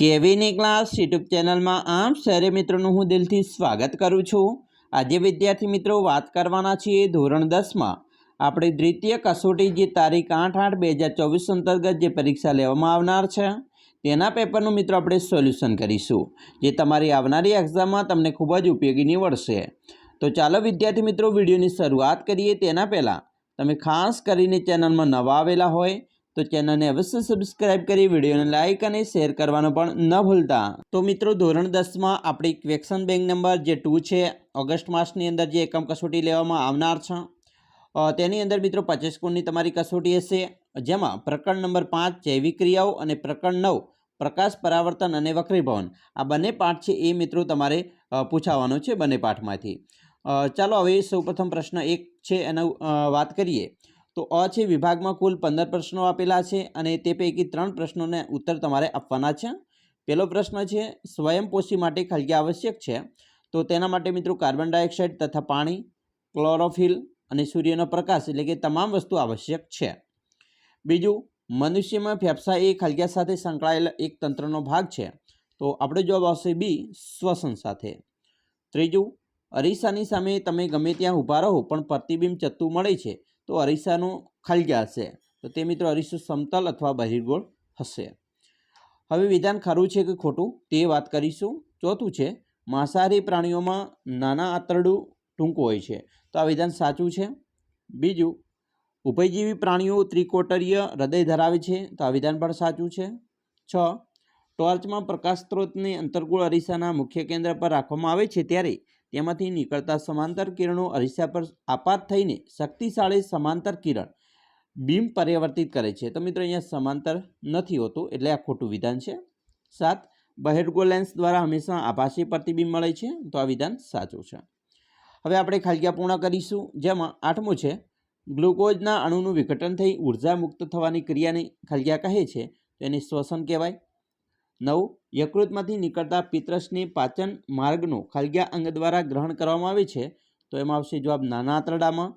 કેવીની class YouTube ચેનલમાં આપ સરે મિત્રોનું હું દિલથી સ્વાગત કરું છું। આજે વિદ્યાર્થી મિત્રો વાત કરવાના છીએ ધોરણ 10માં આપણી દ્વિતીય કસોટી જે તારીખ 8/8/2024 અંતર્ગત જે પરીક્ષા લેવામાં આવનાર છે તેના પેપરનું મિત્રો આપણે સોલ્યુશન કરીશું, જે તમારી આવનારી એક્ઝામમાં તમને ખૂબ જ ઉપયોગી નીવડશે। તો ચાલો વિદ્યાર્થી મિત્રો વિડીયોની શરૂઆત કરીએ। તેના પહેલાં તમે ખાસ કરીને ચેનલમાં નવા આવેલા હોય તો ચેનલને અવશ્ય સબસ્ક્રાઇબ કરી વિડીયોને લાઇક અને શેર કરવાનું પણ ન ભૂલતા। તો મિત્રો ધોરણ 10માં આપણી ક્વેશ્ચન બેંક નંબર જે 2 છે, ઓગસ્ટ માસની અંદર જે એકમ કસોટી લેવામાં આવનાર છે તેની અંદર મિત્રો 25 ગુણની તમારી કસોટી હશે, જેમાં પ્રકરણ નંબર 5 જૈવિક ક્રિયાઓ અને પ્રકરણ 9 પ્રકાશ પરાવર્તન અને વક્રીભવન આ બંને પાઠ છે એ મિત્રો તમારે પૂછાવાનો છે બંને પાઠમાંથી। ચાલો હવે સૌપ્રથમ પ્રશ્ન 1 છે એનો વાત કરીએ તો અ છે વિભાગમાં કુલ 15 પ્રશ્નો આપેલા છે અને તે પૈકી 3 પ્રશ્નોને ઉત્તર તમારે આપવાના છે। પહેલો પ્રશ્ન છે સ્વયંપોષી માટે ખાદ્ય આવશ્યક છે, તો તેના માટે મિત્રો કાર્બન ડાયોક્સાઇડ તથા પાણી, ક્લોરોફિલ અને સૂર્યનો પ્રકાશ એટલે કે તમામ વસ્તુ આવશ્યક છે। બીજું, મનુષ્યમાં ફેફસા એ ખાદ્ય સાથે સંકળાયેલા એક તંત્રનો ભાગ છે, તો આપણો જવાબ આવશે બી શ્વસન સાથે। ત્રીજું, અરીસાની સામે તમે ગમે ત્યાં ઊભા રહો પણ પ્રતિબિંબ ચત્તું મળે છે તો અરીસાનું ખાલ્યા હશે, તો તે મિત્રો અરીસો સમતલ અથવા બહિર્ગોળ હશે। હવે વિધાન ખરું છે કે ખોટું તે વાત કરીશું। ચોથું છે માંસાહારી પ્રાણીઓમાં નાના આંતરડું ટૂંકું હોય છે, તો આ વિધાન સાચું છે। બીજું, ઉભયજીવી પ્રાણીઓ ત્રિકોટરીય હૃદય ધરાવે છે, તો આ વિધાન પણ સાચું છે। 6, ટોર્ચમાં પ્રકાશ સ્ત્રોતને અંતર્ગોળ અરીસાના મુખ્ય કેન્દ્ર પર રાખવામાં આવે છે ત્યારે તેમાંથી નીકળતા સમાંતર કિરણો અરીસા પર આપાત થઈને શક્તિશાળી સમાંતર કિરણ બીમ પરિવર્તિત કરે છે, તો મિત્રો અહીંયા સમાંતર નથી હોતું એટલે આ ખોટું વિધાન છે। 7, બહિર્ગોળ લેન્સ દ્વારા હંમેશા આભાસી પ્રતિબિંબ મળે છે, તો આ વિધાન સાચું છે। હવે આપણે ખાલ્યા પૂર્ણ કરીશું, જેમાં 8મું છે ગ્લુકોઝના અણુનું વિઘટન થઈ ઉર્જા મુક્ત થવાની ક્રિયાને ખાલ્યા કહે છે, તો એને શ્વસન કહેવાય। 9, યકૃતમાંથી નીકળતા પિત્તરસને પાચન માર્ગનો ખાલ્યા અંગ દ્વારા ગ્રહણ કરવામાં આવે છે, તો એમાં આવશે જવાબ નાના આંતરડામાં।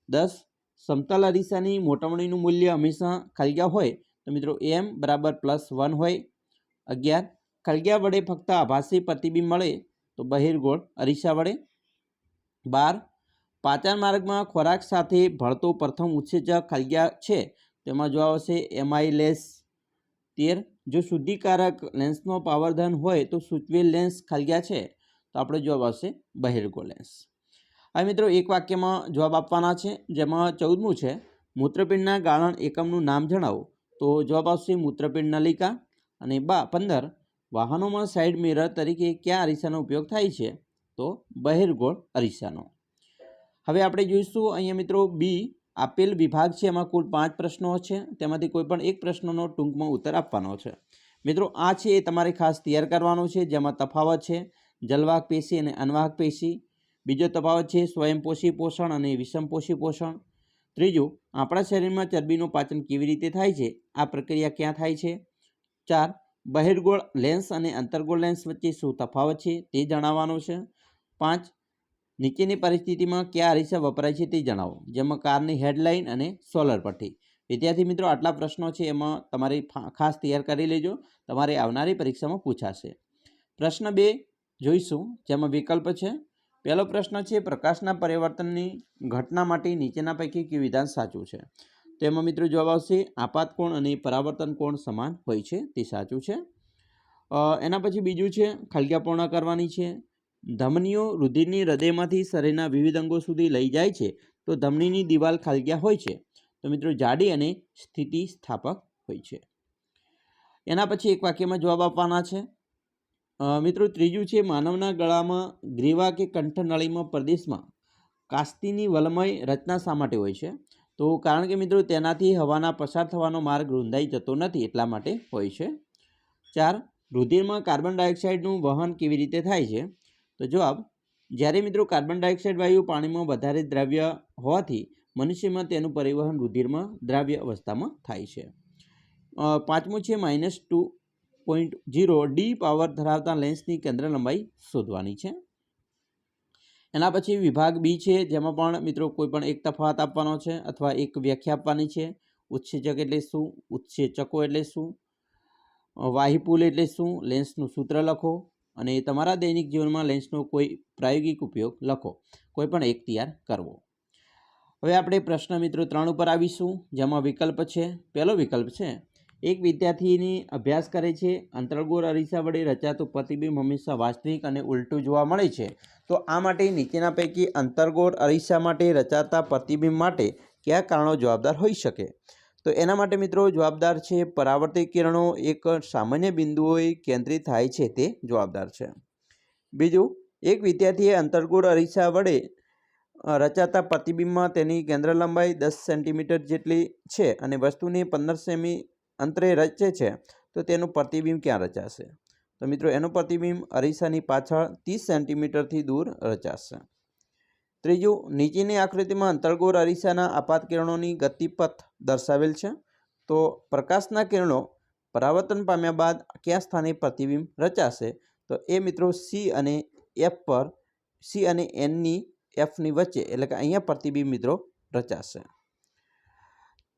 10, સમતલ અરીસાની મોટવણીનું મૂલ્ય હંમેશા ખાલ્યા હોય, તો મિત્રો m = +1 હોય। 11, ખાલ્યા વડે ફક્ત આભાસી પ્રતિબિંબ મળે તો બહિર્ગોળ અરીસા વડે। 12, પાચન માર્ગમાં ખોરાક સાથે ભળતો પ્રથમ ઉત્સેચક ખાલ્યા છે, તેમાં જવાબ આવશે એમાઇલેસ। 13, જો શુદ્ધિકારક લેન્સનો પાવરધન હોય તો સૂચવેલ લેન્સ ખાલ્યા છે, તો આપણો જવાબ આવશે બહિર્ગોળ લેન્સ। હવે મિત્રો એક વાક્યમાં જવાબ આપવાના છે, જેમાં 14મું છે મૂત્રપિંડના ગાળણ એકમનું નામ જણાવો, તો જવાબ આવશે મૂત્રપિંડ નલિકા। અને 15, વાહનોમાં સાઇડ મિરર તરીકે કયા અરીસાનો ઉપયોગ થાય છે, તો બહિર્ગોળ અરીસાનો। હવે આપણે જોઈશું અહીંયા મિત્રો બી આપેલ વિભાગ છે એમાં કુલ 5 પ્રશ્નો છે, તેમાંથી કોઈ પણ એક પ્રશ્નનો ટૂંકમાં ઉત્તર આપવાનો છે। મિત્રો આ છે એ તમારે ખાસ તૈયાર કરવાનો છે, જેમાં તફાવત છે જલવાહક પેશી અને અનવાહક પેશી। બીજો તફાવત છે સ્વયંપોષી પોષણ અને વિષમપોષી પોષણ। ત્રીજું, આપણા શરીરમાં ચરબીનું પાચન કેવી રીતે થાય છે, આ પ્રક્રિયા ક્યાં થાય છે। 4, બહિર્ગોળ લેન્સ અને અંતર્ગોળ લેન્સ વચ્ચે શું તફાવત છે તે જણાવવાનો છે। 5, નીચેની પરિસ્થિતિમાં કયા અરીસા વપરાય છે તે જણાવો, જેમાં કારની હેડલાઇન અને સોલર પટ્ટી। વિદ્યાર્થી મિત્રો આટલા પ્રશ્નો છે એમાં તમારે ખાસ તૈયાર કરી લેજો, તમારે આવનારી પરીક્ષામાં પૂછાશે। પ્રશ્ન 2 જોઈશું, જેમાં વિકલ્પ છે। પહેલો પ્રશ્ન છે પ્રકાશના પરિવર્તનની ઘટના માટે નીચેના પૈકી કયું વિધાન સાચું છે, તો એમાં મિત્રો જવાબ આવશે આપાત કોણ અને પરાવર્તન કોણ સમાન હોય છે, તે સાચું છે। એના પછી બીજું છે ખાલ્યા પૂર્ણ કરવાની છે। ધમનીઓ રુધિરની હૃદયમાંથી શરીરના વિવિધ અંગો સુધી લઈ જાય છે, તો ધમનીની દિવાલ ખાલ્યા હોય છે, તો મિત્રો જાડી અને સ્થિતિસ્થાપક હોય છે। એના પછી એક વાક્યમાં જવાબ આપવાના છે। મિત્રો ત્રીજું છે માનવના ગળામાં ગ્રીવા કે કંઠનળીમાં પ્રદેશમાં કાસ્તીની વલમય રચના શા માટે હોય છે, તો કારણ કે મિત્રો તેનાથી હવાના પસાર થવાનો માર્ગ રૂંધાઈ જતો નથી એટલા માટે હોય છે। 4, રુધિરમાં કાર્બન ડાયોક્સાઇડનું વહન કેવી રીતે થાય છે, તો જવાબ જ્યારે મિત્રો કાર્બન ડાયોક્સાઇડ વાયુ પાણીમાં વધારે દ્રાવ્ય હોવાથી મનુષ્યમાં તેનું પરિવહન રુધિરમાં દ્રાવ્ય અવસ્થામાં થાય છે। 5મું છે -2.0 ડી પાવર ધરાવતા લેન્સની કેન્દ્ર લંબાઈ શોધવાની છે। એના પછી વિભાગ બી છે, જેમાં પણ મિત્રો કોઈ પણ એક તફાવત આપવાનો છે અથવા એક વ્યાખ્યા આપવાની છે। ઉત્સેચક એટલે શું, ઉત્સેચકો એટલે શું, વાહિપુલ એટલે શું, લેન્સનું સૂત્ર લખો અને તમારા દૈનિક જીવનમાં લેન્સનો કોઈ પ્રાયોગિક ઉપયોગ લખો, કોઈ પણ એક તૈયાર કરવો. હવે આપણે પ્રશ્ન મિત્રો 3 ઉપર આવીશું, જેમાં વિકલ્પ છે. પહેલો વિકલ્પ છે, એક વિદ્યાર્થીની અભ્યાસ કરે છે, અંતર્ગોળ અરીસા વડે રચાતું પ્રતિબિંબ હંમેશા વાસ્તવિક અને ઉલટું જોવા મળે છે. તો આ માટે નીચેના પૈકી અંતર્ગોળ અરીસા માટે રચાતા પ્રતિબિંબ માટે કયા કારણો જવાબદાર હોઈ શકે? તો એના માટે મિત્રો જવાબદાર છે પરાવર્તિત કિરણો એક સામાન્ય બિંદુએ કેન્દ્રિત થાય છે તે જવાબદાર છે. બીજું, એક વિદ્યાર્થીએ અંતર્ગોળ અરીસા વડે રચાતા પ્રતિબિંબમાં તેની કેન્દ્ર લંબાઈ 10 સેન્ટીમીટર જેટલી છે અને વસ્તુને 15 સેમી અંતરે રચે છે, તો તેનું પ્રતિબિંબ ક્યાં રચાશે? તો મિત્રો એનું પ્રતિબિંબ અરીસાની પાછળ 30 સેન્ટીમીટરથી દૂર રચાશે. ત્રીજું, નીચેની આકૃતિમાં અંતર્ગોળ અરીસાના આપાત કિરણોની ગતિપથ દર્શાવેલ છે. તો પ્રકાશના કિરણો પરાવર્તન પામ્યા બાદ કયા સ્થાને પ્રતિબિંબ રચાશે? તો એ મિત્રો સી અને એનની એફની વચ્ચે, એટલે કે અહીંયા પ્રતિબિંબ મિત્રો રચાશે.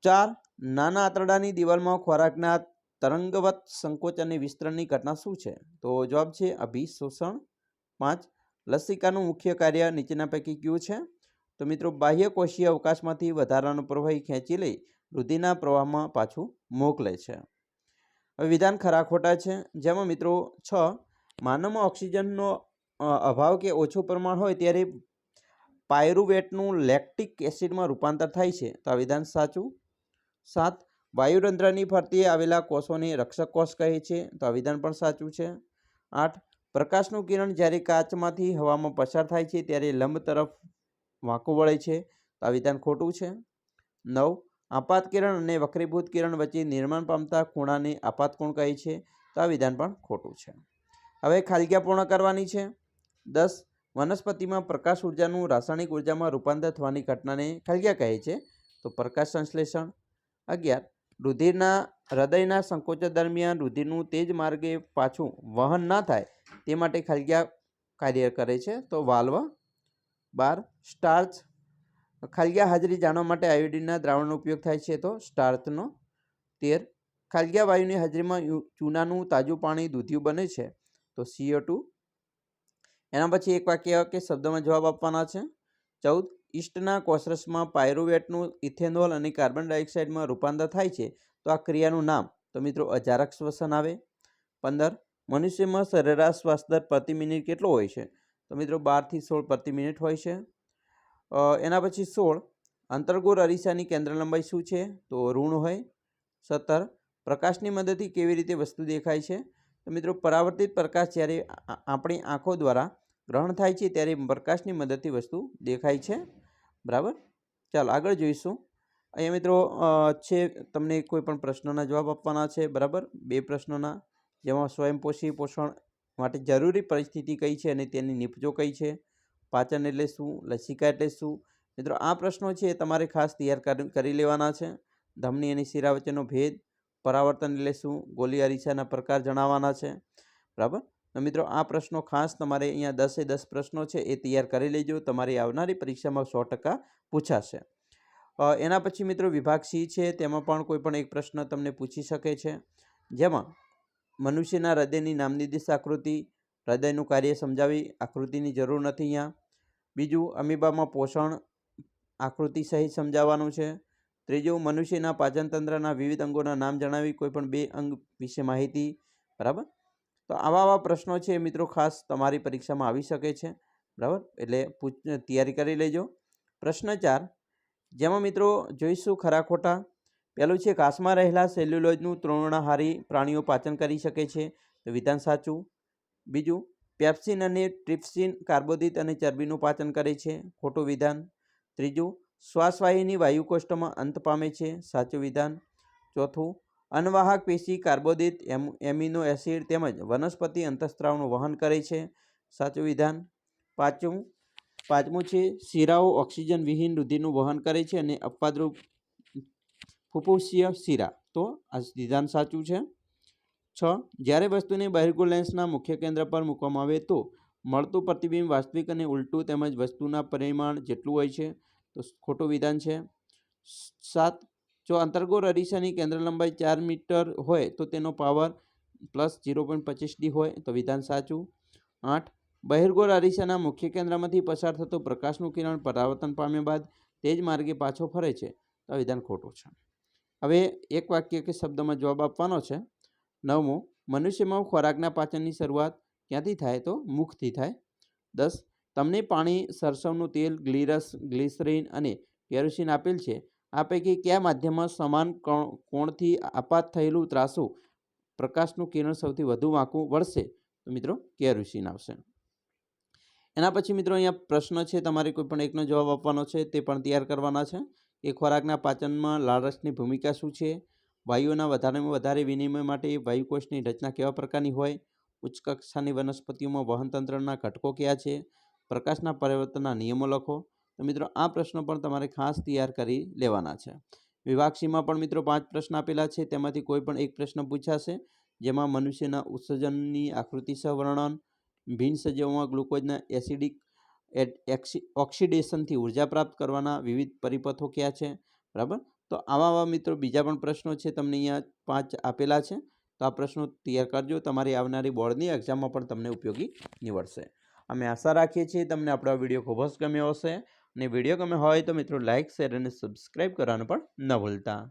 4, નાના આંતરડાની દિવાલમાં ખોરાકના તરંગવત સંકોચ અને વિસ્તરણની ઘટના શું છે? તો જવાબ છે અભિશોષણ. 5, લસિકાનું મુખ્ય કાર્ય નીચેના પૈકી કયું છે? તો મિત્રો બાહ્યકોષીય અવકાશમાંથી વધારાનું પ્રવાહી ખેંચી લઈ રુધિરના પ્રવાહમાં પાછું મોકલે છે. હવે વિધાન ખરા ખોટા છે, જેમાં મિત્રો 6, માનવમાં ઓક્સિજનનો અભાવ કે ઓછું પ્રમાણ હોય ત્યારે પાયરુવેટનું લેક્ટિક એસિડમાં રૂપાંતર થાય છે. તો આ વિધાન સાચું. 7, વાયુરંધ્રની ફરતે આવેલા કોષોને રક્ષક કોષ કહે છે. તો આ વિધાન પણ સાચું છે. 8, પ્રકાશનું કિરણ જ્યારે કાચમાંથી હવામાં પસાર થાય છે ત્યારે લંબ તરફ વાંકું વળે છે. તો આ વિધાન ખોટું છે. 9, આપાત કિરણ અને વક્રીભૂત કિરણ વચ્ચે નિર્માણ પામતા ખૂણાને આપાત કોણ કહે છે? તો આ વિધાન પણ ખોટું છે. હવે ખાલીગ્યા પૂર્ણ કરવાની છે. 10, વનસ્પતિમાં પ્રકાશ ઉર્જાનું રાસાયણિક ઉર્જામાં રૂપાંતર થવાની ઘટનાને ખાલીગ્યા કહે છે. તો પ્રકાશ સંશ્લેષણ. 11, હૃદયના સંકોચન દરમિયાન રુધિરનું તેજ માર્ગે પાછું વહન ના થાય તે માટે ખાલીગ્યા કાર્ય કરે છે. તો વાલ્વ. 12, સ્ટાર્ચ. ખાલીગ્યા હાજરી જાણવા માટે આયોડિનના દ્રાવણનો ઉપયોગ થાય છે. તો સ્ટાર્ચનો. 13, ખાલીગ્યા વાયુની હાજરીમાં ચૂનાનું તાજું પાણી દૂધિયું બને છે. તો CO2. એના પછી એક વાક્ય કે શબ્દમાં જવાબ આપવાના છે. 14, ઈસ્ટના કોષરસમાં પાયરુવેટનું ઇથેનોલ અને કાર્બન ડાયોક્સાઇડમાં રૂપાંતર થાય છે. તો આ ક્રિયાનું નામ? તો મિત્રો અજારક શ્વસન આવે. 15, મનુષ્યમાં સરેરાશ શ્વાસ દર પ્રતિ મિનિટ કેટલો હોય છે? તો મિત્રો 12 થી 16 પ્રતિ મિનિટ હોય છે. એના પછી 16, અંતર્ગોળ અરીસાની કેન્દ્ર લંબાઈ શું છે? તો ઋણ હોય. 17, પ્રકાશની મદદથી કેવી રીતે વસ્તુ દેખાય છે? તો મિત્રો પરાવર્તિત પ્રકાશ જ્યારે આપણી આંખો દ્વારા ગ્રહણ થાય છે ત્યારે પ્રકાશની મદદથી વસ્તુ દેખાય છે. બરાબર. ચાલો આગળ જોઈશું. અહીંયા મિત્રો છે તમને કોઈ પણ પ્રશ્નના જવાબ આપવાના છે. બરાબર, 2 પ્રશ્નોના, જેમાં સ્વયંપોષી પોષણ માટે જરૂરી પરિસ્થિતિ કઈ છે અને તેની નિપજો કઈ છે? પાચન એટલે શું? લસિકા એટલે શું? મિત્રો આ પ્રશ્નો છે તમારે ખાસ તૈયાર કરી લેવાના છે. ધમની અને શિરા વચ્ચેનો ભેદ, પરાવર્તન એટલે શું, ગોલી અરીસાના પ્રકાર જણાવવાના છે. બરાબર. તો મિત્રો આ પ્રશ્નો ખાસ તમારે અહીંયા 10 પ્રશ્નો છે એ તૈયાર કરી લેજો. તમારી આવનારી પરીક્ષામાં 100% પૂછાશે. એના પછી મિત્રો વિભાગ સી છે, તેમાં પણ કોઈ પણ એક પ્રશ્ન તમને પૂછી શકે છે, જેમાં મનુષ્યના હૃદયની નામનિર્દેશ આકૃતિ, હૃદયનું કાર્ય સમજાવી, આકૃતિની જરૂર નથી અહીંયા. બીજું, અમીબામાં પોષણ આકૃતિ સહિત સમજાવવાનું છે. ત્રીજું, મનુષ્યના પાચનતંત્રના વિવિધ અંગોના નામ જણાવી કોઈ પણ 2 અંગ વિશે માહિતી. બરાબર. તો આવા પ્રશ્નો છે મિત્રો ખાસ તમારી પરીક્ષામાં આવી શકે છે. બરાબર, એટલે તૈયારી કરી લેજો. પ્રશ્ન 4, જેમાં મિત્રો જોઈશું ખરા ખોટા. પહેલું છે, ઘાસમાં રહેલા સેલ્યુલોઇડનું તૃણાહારી પ્રાણીઓ પાચન કરી શકે છે. તો વિધાન સાચું. બીજું, પેપ્સિન અને ટ્રિપ્સિન કાર્બોદિત અને ચરબીનું પાચન કરે છે. ખોટું વિધાન. ત્રીજું, શ્વાસવાહિની વાયુકોષ્ઠમાં અંત પામે છે. સાચું વિધાન. ચોથું, અનવાહક પેશી કાર્બોદિત, એમિનો એસિડ તેમજ વનસ્પતિ અંતઃસ્ત્રાવનું વહન કરે છે. સાચું વિધાન. પાંચમું છે, શિરાઓ ઓક્સિજન વિહીન રુધિરનું વહન કરે છે અને અપવાદરૂપ ફુફુસીય શિરા. તો આ વિધાન સાચું છે. 6, જ્યારે વસ્તુને બહિર્ગોળ લેન્સના મુખ્ય કેન્દ્ર પર મૂકવામાં આવે તો મળતું પ્રતિબિંબ વાસ્તવિક અને ઉલટું તેમજ વસ્તુના પરિમાણ જેટલું હોય છે. તો ખોટું વિધાન છે. 7, જો અંતર્ગોળ અરીસાની કેન્દ્ર લંબાઈ 4 મીટર હોય તો તેનો પાવર પ્લસ 0.25D હોય તો વિધાન સાચું. 8 બહિર્ગોળ અરીસાના મુખ્ય કેન્દ્રમાંથી પસાર થતું પ્રકાશનું કિરણ પરાવર્તન પામ્યા બાદ તે જ માર્ગે પાછો ફરે છે તો આ વિધાન ખોટું છે. હવે એક વાક્ય કે શબ્દમાં જવાબ આપવાનો છે. 9મું મનુષ્યમાં ખોરાકના પાચનની શરૂઆત ક્યાંથી થાય તો મુખથી થાય. 10 તમને પાણી, સરસવનું તેલ, ગ્લિસરીન અને કેરોસીન આપેલ છે. આ પૈકી કયા માધ્યમમાં સમાન કોણથી આપાત થયેલું ત્રાસું પ્રકાશનું કિરણ સૌથી વધુ વાંકું વળશે તો મિત્રો કેરોસીન આવશે. એના પછી મિત્રો અહીંયા પ્રશ્ન છે, તમારે કોઈ પણ એકનો જવાબ આપવાનો છે, તે પણ તૈયાર કરવાના છે. કે ખોરાકના પાચનમાં લાળ રસની ભૂમિકા શું છે? વાયુઓના વધારેમાં વધારે વિનિમય માટે વાયુકોષની રચના કેવા પ્રકારની હોય? ઉચ્ચ કક્ષાની વનસ્પતિઓમાં વહનતંત્રના ઘટકો કયા છે? પ્રકાશના પરિવર્તનના નિયમો લખો. તો મિત્રો આ પ્રશ્નો પણ તમારે ખાસ તૈયાર કરી લેવાના છે. વિભાગ સીમાં પણ મિત્રો 5 પ્રશ્ન આપેલા છે, તેમાંથી કોઈ પણ એક પ્રશ્ન પૂછાશે, જેમાં મનુષ્યના ઉત્સર્જનની આકૃતિસહ વર્ણન, ભિન્ન સજીવોમાં ગ્લુકોઝના એસિડિક ઓક્સિડેશનથી ઉર્જા પ્રાપ્ત કરવાના વિવિધ પરિપથો કયા છે, બરાબર. તો આવા મિત્રો બીજા પણ પ્રશ્નો છે, તમને અહીંયા 5 આપેલા છે. તો આ પ્રશ્નો તૈયાર કરજો, તમારી આવનારી બોર્ડની એક્ઝામમાં પણ તમને ઉપયોગી નીવડશે. અમે આશા રાખીએ છીએ તમને આપણો વિડીયો ખૂબ જ ગમ્યો હશે, અને વિડીયો ગમ્યો હોય તો મિત્રો લાઇક, શેર અને સબસ્ક્રાઈબ કરવાનું પણ ન ભૂલતા.